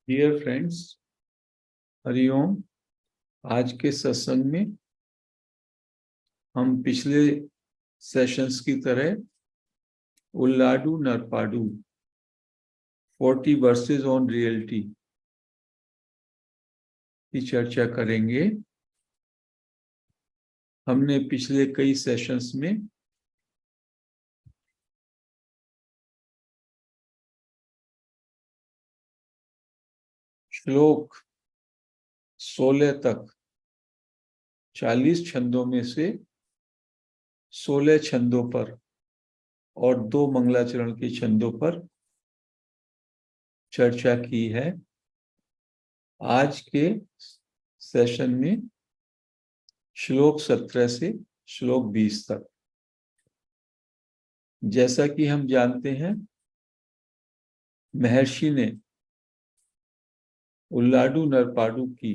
Dear friends, Hariom. आज के सत्संग में हम पिछले सेशंस की तरह उल्लाडू नरपाडू 40 वर्सेस ऑन रियलिटी की चर्चा करेंगे। हमने पिछले कई सेशंस में श्लोक 16 तक 40 छंदों में से 16 छंदों पर और 2 मंगलाचरण के छंदों पर चर्चा की है। आज के सेशन में श्लोक 17 से श्लोक 20 तक। जैसा कि हम जानते हैं, महर्षि ने उल्लाडू नरपाडू की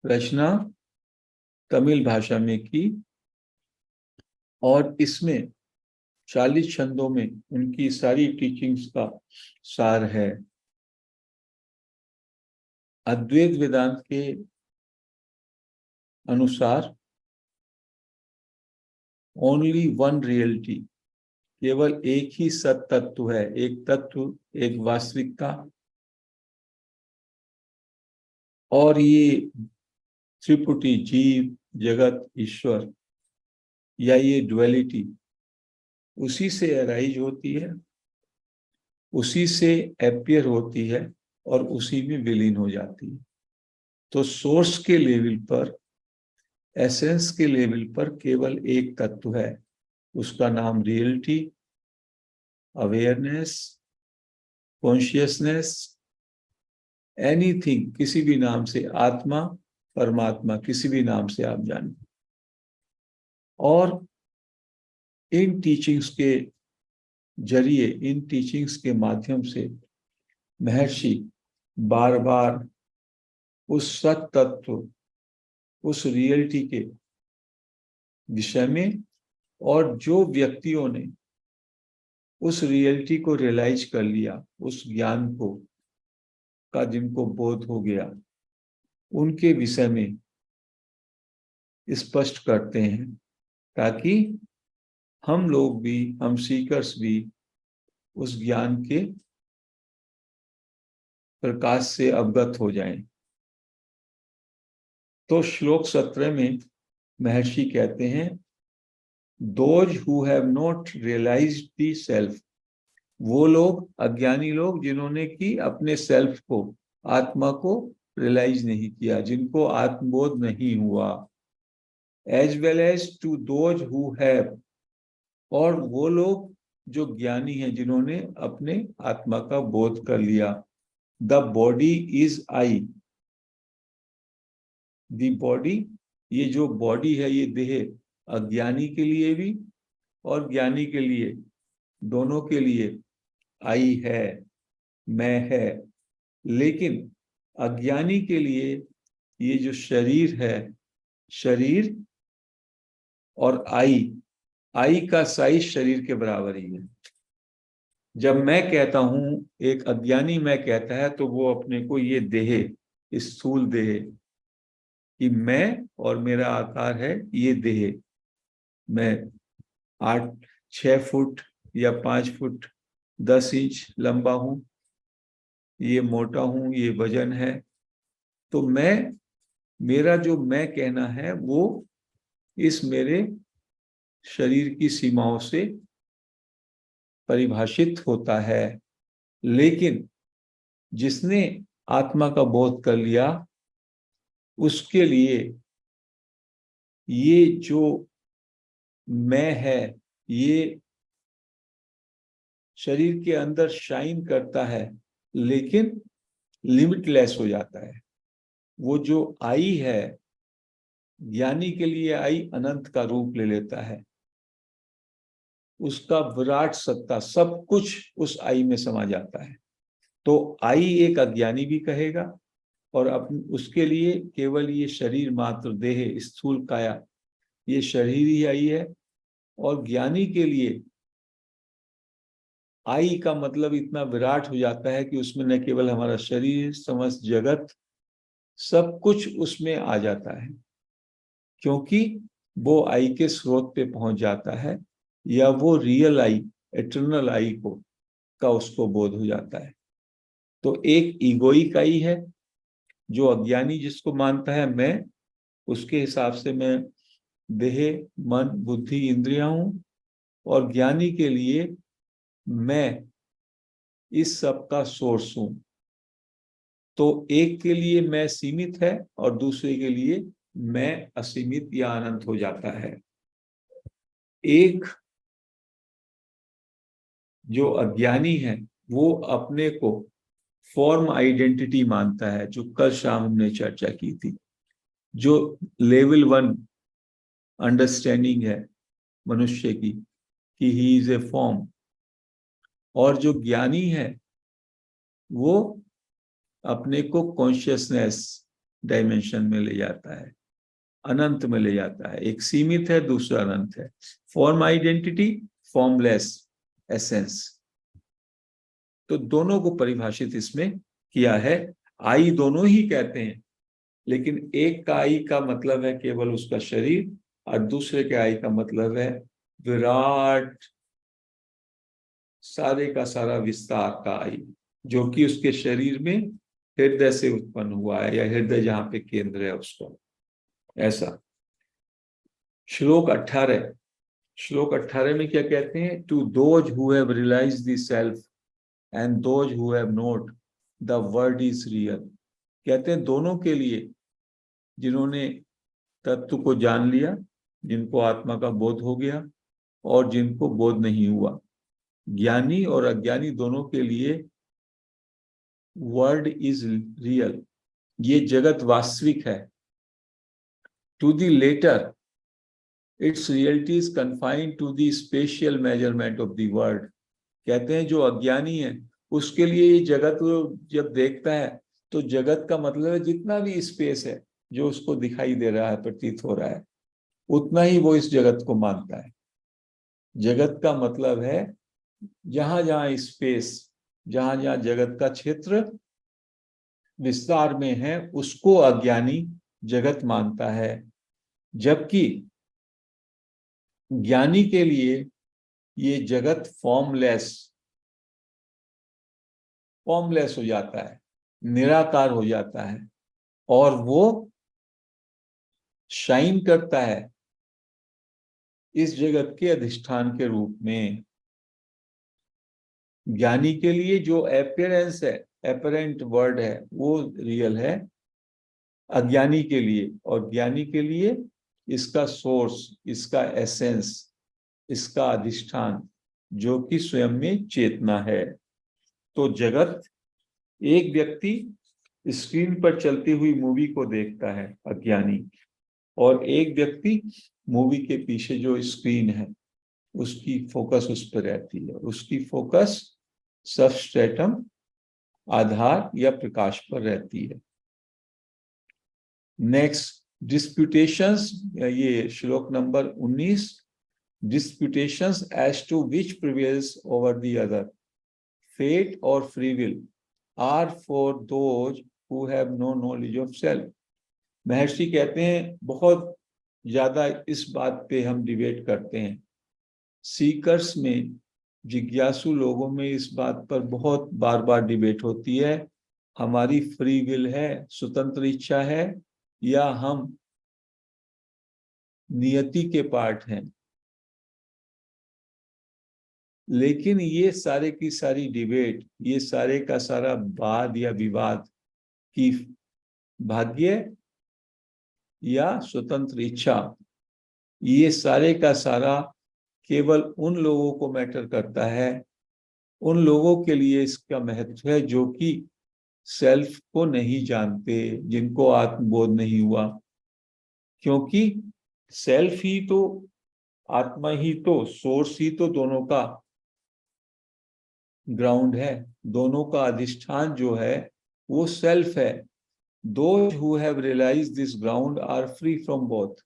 रचना तमिल भाषा में की और इसमें 40 छंदों में उनकी सारी टीचिंग्स का सार है। अद्वैत वेदांत के अनुसार ओनली वन रियलिटी, केवल एक ही सत तत्व है, एक तत्व, एक वास्तविकता। और ये त्रिपुटी, जीव, जगत, ईश्वर, या ये ड्युअलिटी उसी से अराइज होती है, उसी से एपियर होती है और उसी में विलीन हो जाती है। तो सोर्स के लेवल पर, एसेंस के लेवल पर केवल एक तत्व है, उसका नाम रियलिटी, अवेयरनेस, कॉन्शियसनेस, एनीथिंग, किसी भी नाम से, आत्मा, परमात्मा, किसी भी नाम से आप जाने। और इन टीचिंग्स के जरिए, इन टीचिंग्स के माध्यम से महर्षि बार बार उस सत तत्व, उस रियलिटी के विषय में, और जो व्यक्तियों ने उस रियलिटी को रियलाइज कर लिया, उस ज्ञान को का जिनको बोध हो गया, उनके विषय में स्पष्ट करते हैं, ताकि हम लोग भी, हम सीकर्स भी उस ज्ञान के प्रकाश से अवगत हो जाएं। तो श्लोक 17 में महर्षि कहते हैं, those who have not realized the self, वो लोग, अज्ञानी लोग, जिन्होंने कि अपने सेल्फ को, आत्मा को रियलाइज नहीं किया, जिनको आत्मबोध नहीं हुआ। As well as to those who have, और वो लोग जो ज्ञानी हैं, जिन्होंने अपने आत्मा का बोध कर लिया। The body is I, the body, ये जो बॉडी है, ये देह, अज्ञानी के लिए भी और ज्ञानी के लिए, दोनों के लिए आई है, मैं है। लेकिन अज्ञानी के लिए ये जो शरीर है, शरीर और आई का साइज शरीर के बराबर ही है। जब मैं कहता हूं, एक अज्ञानी मैं कहता है, तो वो अपने को ये देह, स्थूल देह, कि मैं और मेरा आकार है ये देह, मैं 6 फुट या 5 फुट 10 इंच लंबा हूं, ये मोटा हूं, ये वजन है। तो मैं, मेरा जो मैं कहना है वो इस मेरे शरीर की सीमाओं से परिभाषित होता है। लेकिन जिसने आत्मा का बोध कर लिया, उसके लिए ये जो मैं है, ये शरीर के अंदर शाइन करता है, लेकिन लिमिटलेस हो जाता है। वो जो आई है, ज्ञानी के लिए आई अनंत का रूप ले लेता है। उसका विराट सत्ता, सब कुछ उस आई में समा जाता है। तो आई एक अज्ञानी भी कहेगा, और उसके लिए केवल ये शरीर मात्र, देह, स्थूल काया, ये शरीर ही आई है। और ज्ञानी के लिए आई का मतलब इतना विराट हो जाता है कि उसमें न केवल हमारा शरीर, समस्त जगत, सब कुछ उसमें आ जाता है, क्योंकि वो आई के स्रोत पे पहुंच जाता है, या वो रियल आई, एटर्नल आई को का उसको बोध हो जाता है। तो एक ईगोइक आई है, जो अज्ञानी जिसको मानता है मैं, उसके हिसाब से मैं देह, मन, बुद्धि, इंद्रियां हूं, और ज्ञानी के लिए मैं इस सब का सोर्स हूं। तो एक के लिए मैं सीमित है और दूसरे के लिए मैं असीमित या अनंत हो जाता है। एक जो अज्ञानी है वो अपने को फॉर्म आइडेंटिटी मानता है, जो कल शाम हमने चर्चा की थी, जो लेवल 1 अंडरस्टैंडिंग है मनुष्य की, कि ही इज ए फॉर्म। और जो ज्ञानी है वो अपने को कॉन्शियसनेस डायमेंशन में ले जाता है, अनंत में ले जाता है। एक सीमित है, दूसरा अनंत है। Form identity, formless essence. तो दोनों को परिभाषित इसमें किया है। आई दोनों ही कहते हैं, लेकिन एक का आई का मतलब है केवल उसका शरीर, और दूसरे के आई का मतलब है विराट, सारे का सारा विस्तार का आई, जो कि उसके शरीर में हृदय से उत्पन्न हुआ है, या हृदय जहां पे केंद्र है उसको। ऐसा। श्लोक 18 में क्या कहते हैं? To those who have realized the self and those who have not, the world is real. कहते हैं दोनों के लिए, जिन्होंने तत्व को जान लिया, जिनको आत्मा का बोध हो गया, और जिनको बोध नहीं हुआ, ज्ञानी और अज्ञानी दोनों के लिए वर्ड इज रियल, ये जगत वास्तविक है। To the latter its reality is confined to the spatial measurement of the world. कहते हैं जो अज्ञानी है उसके लिए ये जगत जब देखता है तो जगत का मतलब है जितना भी स्पेस है जो उसको दिखाई दे रहा है, प्रतीत हो रहा है, उतना ही वो इस जगत को मानता है। जगत का मतलब है जहां जहां स्पेस, जहां जहां जगत का क्षेत्र विस्तार में है, उसको अज्ञानी जगत मानता है। जबकि ज्ञानी के लिए ये जगत फॉर्मलेस हो जाता है, निराकार हो जाता है, और वो शाइन करता है इस जगत के अधिष्ठान के रूप में। ज्ञानी के लिए जो अपीयरेंस है, अपरेंट वर्ड है, वो रियल है अज्ञानी के लिए, और ज्ञानी के लिए इसका सोर्स, इसका एसेंस, इसका अधिष्ठान, जो कि स्वयं में चेतना है। तो जगत, एक व्यक्ति स्क्रीन पर चलती हुई मूवी को देखता है अज्ञानी, और एक व्यक्ति मूवी के पीछे जो स्क्रीन है उसकी फोकस उस पर रहती है, उसकी फोकस सबस्ट्रेटम, आधार या प्रकाश पर रहती है। नेक्स्ट, डिस्प्यूटेशंस, ये श्लोक number 19। Disputations as to which prevails over the other, fate or free will, are for those who have no knowledge of self. Maharshi कहते हैं बहुत ज्यादा इस बात पे हम डिबेट करते हैं, सीकर्स में, जिज्ञासु लोगों में इस बात पर बहुत बार बार डिबेट होती है, हमारी फ्री विल है, स्वतंत्र इच्छा है, या हम नियति के पार्ट हैं। लेकिन ये सारे की सारी डिबेट, ये सारे का सारा वाद या विवाद कि भाग्य या स्वतंत्र इच्छा, ये सारे का सारा केवल उन लोगों को मैटर करता है, उन लोगों के लिए इसका महत्व है जो कि सेल्फ को नहीं जानते, जिनको आत्मबोध नहीं हुआ। क्योंकि सेल्फ ही तो, आत्मा ही तो, सोर्स ही तो दोनों का ग्राउंड है, दोनों का अधिष्ठान जो है वो सेल्फ है। Those who have realized this ground are free from both।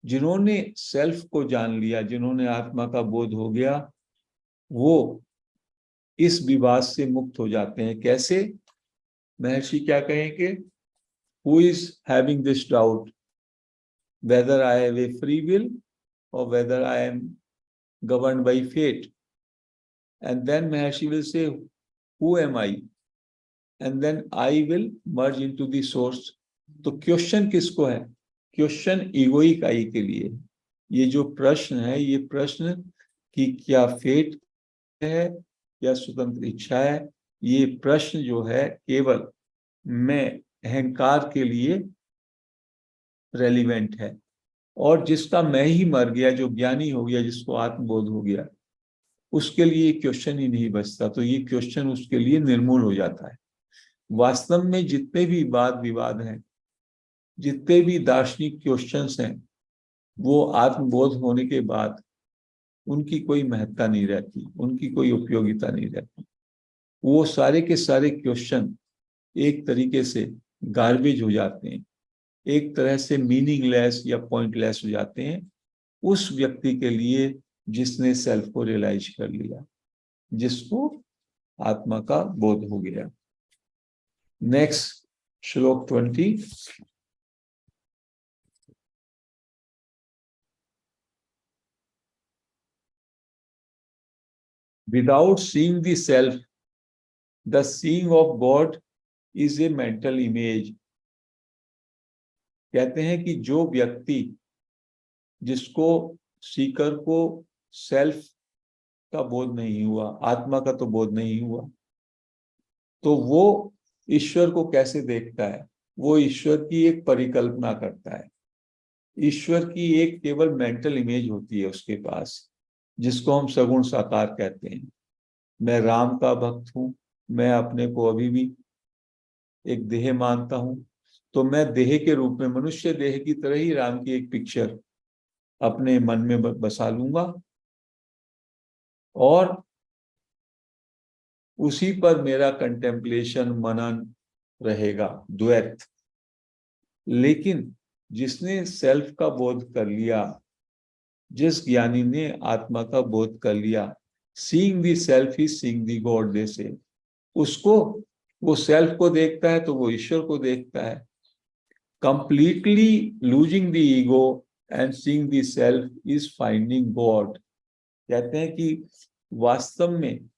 जिन्होंने सेल्फ को जान लिया, जिन्होंने आत्मा का बोध हो गया, वो इस विवाद से मुक्त हो जाते हैं। कैसे? महर्षि क्या कहेंगे? Who is having this doubt whether I have a free will or whether I am governed by fate? And then Maharshi will say, who am I? And then I will merge into the source. तो question किसको है? Question egoic आई के लिए। ये जो प्रश्न है, ये प्रश्न कि क्या फेट है या स्वतंत्र इच्छा है, ये प्रश्न जो है केवल मैं अहंकार के लिए रेलिवेंट है। और जिसका मैं ही मर गया, जो ज्ञानी हो गया, जिसको आत्मबोध हो गया, उसके लिए क्वेश्चन ही नहीं बचता। तो ये क्वेश्चन उसके लिए निर्मूल हो जाता है। वास्तव में जितने भी वाद विवाद हैं, जितने भी दार्शनिक क्वेश्चंस हैं, वो आत्मबोध होने के बाद उनकी कोई महत्ता नहीं रहती, उनकी कोई उपयोगिता नहीं रहती। वो सारे के सारे क्वेश्चन एक तरीके से गार्बेज हो जाते हैं, एक तरह से मीनिंगलेस या पॉइंटलेस हो जाते हैं उस व्यक्ति के लिए जिसने सेल्फ को रियलाइज कर लिया, जिसको आत्मा का बोध हो गया। नेक्स्ट श्लोक 20। Without seeing the self, the seeing of God is a mental image। कहते हैं कि जो व्यक्ति, जिसको सीकर को सेल्फ का बोध नहीं हुआ, आत्मा का तो बोध नहीं हुआ, तो वो ईश्वर को कैसे देखता है? वो ईश्वर की एक परिकल्पना करता है। ईश्वर की एक केवल मेंटल इमेज होती है उसके पास, जिसको हम सगुण साकार कहते हैं। मैं राम का भक्त हूं, मैं अपने को अभी भी एक देह मानता हूं, तो मैं देह के रूप में, मनुष्य देह की तरह ही राम की एक पिक्चर अपने मन में बसा लूंगा और उसी पर मेरा कंटेम्पलेशन, मनन रहेगा, द्वैत। लेकिन जिसने सेल्फ का बोध कर लिया, जिस ज्ञानी ने आत्मा का बोध कर लिया, seeing the self is seeing the God, जैसे उसको, वो सेल्फ को देखता है तो वो ईश्वर को देखता है। Completely losing the ego and seeing the self is finding God. कहते हैं कि वास्तव में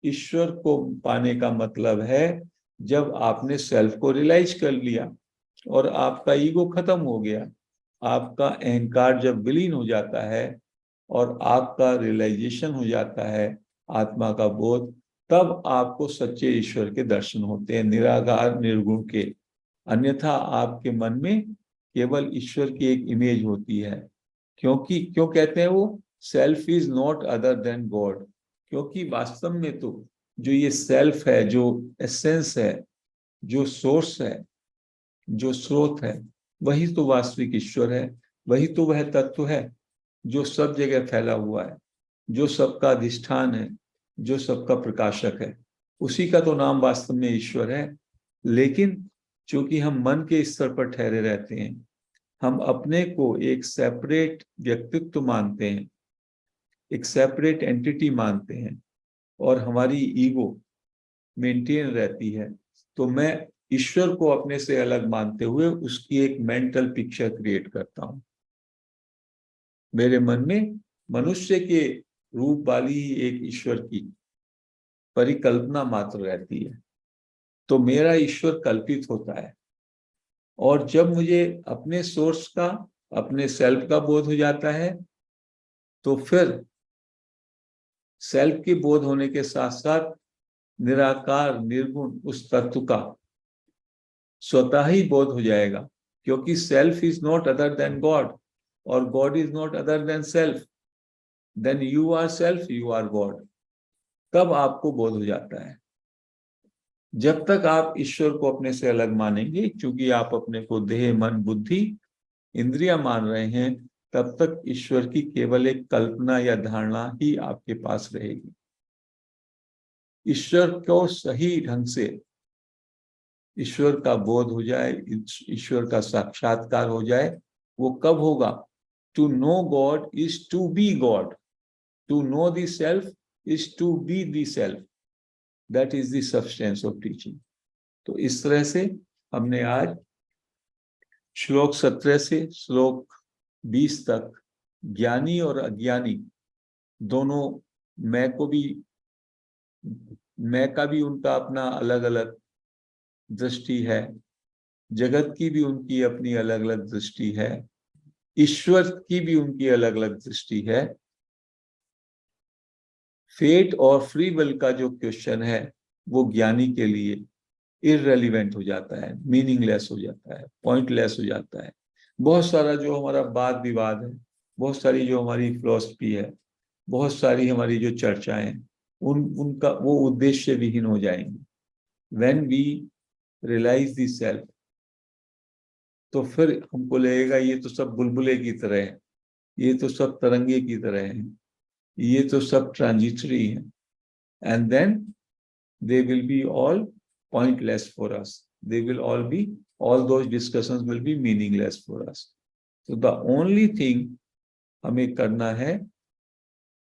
ईश्वर को पाने का मतलब है जब आपने सेल्फ को रियलाइज कर लिया और आपका ईगो खत्म हो गया, आपका अहंकार जब विलीन हो जाता है और आपका रियलाइजेशन हो जाता है आत्मा का बोध, तब आपको सच्चे ईश्वर के दर्शन होते हैं, निराकार निर्गुण के। अन्यथा आपके मन में केवल ईश्वर की एक इमेज होती है। क्यों कहते हैं वो self is not other than God? क्योंकि वास्तव में तो जो ये सेल्फ है, जो एसेंस है, जो सोर्स है, जो स्रोत है, वही तो वास्तविक ईश्वर है। वही तो वह तत्व है जो सब जगह फैला हुआ है, जो सबका अधिष्ठान है, जो सबका प्रकाशक है। उसी का तो नाम वास्तव में ईश्वर है। लेकिन चूंकि हम मन के स्तर पर ठहरे रहते हैं, हम अपने को एक सेपरेट व्यक्तित्व मानते हैं, एक सेपरेट एंटिटी मानते हैं, और हमारी ईगो मेंटेन रहती है। तो मैं ईश्वर को अपने से अलग मानते हुए उसकी एक मेंटल पिक्चर क्रिएट करता हूं। मेरे मन में मनुष्य के रूप वाली ही एक ईश्वर की परिकल्पना मात्र रहती है। तो मेरा ईश्वर कल्पित होता है। और जब मुझे अपने सोर्स का, अपने सेल्फ का बोध हो जाता है, तो फिर सेल्फ के बोध होने के साथ साथ निराकार निर्गुण उस तत्व का स्वतः ही बोध हो जाएगा। क्योंकि self is not other than God और God is not other than self. Then you are self, you are God. तब आपको बोध हो जाता है। जब तक आप ईश्वर को अपने से अलग मानेंगे, क्योंकि आप अपने को देह, मन, बुद्धि, इंद्रिया मान रहे हैं, तब तक ईश्वर की केवल एक कल्पना या धारणा ही आपके पास रहेगी। ईश्वर को सही ढंग से, ईश्वर का बोध हो जाए, ईश्वर का साक्षात्कार हो जाए, वो कब होगा? To know God is to be God. To know the self is to be the self. That is the substance of teaching. तो इस तरह से हमने आज श्लोक 17 से श्लोक 20 तक ज्ञानी और अज्ञानी दोनों, मैं का भी उनका अपना अलग अलग दृष्टि है, जगत की भी उनकी अपनी अलग अलग दृष्टि है, ईश्वर की भी उनकी अलग अलग दृष्टि है। फेट और फ्री विल का जो क्वेश्चन है वो ज्ञानी के लिए इररेलेवेंट हो जाता है, मीनिंगलेस हो जाता है, पॉइंटलेस हो जाता है। बहुत सारा जो हमारा वाद विवाद है, बहुत सारी जो हमारी फिलॉसफी है, बहुत सारी हमारी जो चर्चाएं हैं, उनका वो उद्देश्य विहीन हो जाएंगे। When we realize the self, तो फिर हमको लगेगा ये तो सब बुलबुले की तरह है, ये तो सब तरंगे की तरह है, ये तो सब ट्रांजिटरी है, and then they will be all pointless for us. They will all be, all those discussions will be meaningless for us. So the only thing हमें करना है,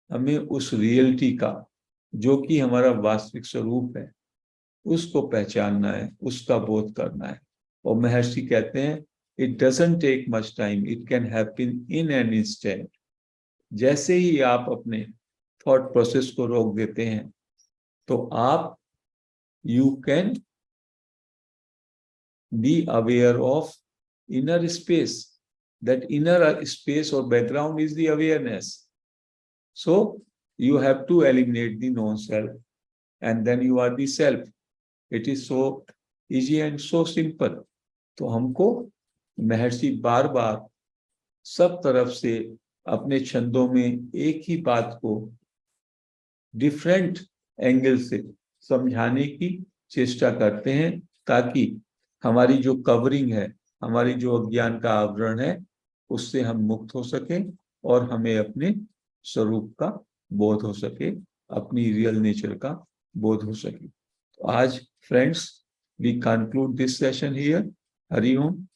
हमें उस रियलिटी का जो कि हमारा वास्तविक स्वरूप है उसको पहचानना है, उसका बोध करना है। और महर्षि कहते हैं it doesn't take much time, it can happen in an instant. जैसे ही आप अपने थॉट प्रोसेस को रोक देते हैं तो आप you can be aware of inner space. That inner space or background is the awareness. So you have to eliminate the non-self and then you are the self. It is so easy and so simple. तो हमको महर्षि बार बार सब तरफ से अपने छंदों में एक ही बात को डिफरेंट एंगल से समझाने की चेष्टा करते हैं ताकि हमारी जो कवरिंग है, हमारी जो अज्ञान का आवरण है, उससे हम मुक्त हो सके और हमें अपने स्वरूप का बोध हो सके, अपनी रियल नेचर का बोध हो सके। तो आज friends we conclude this session here. Hari Om.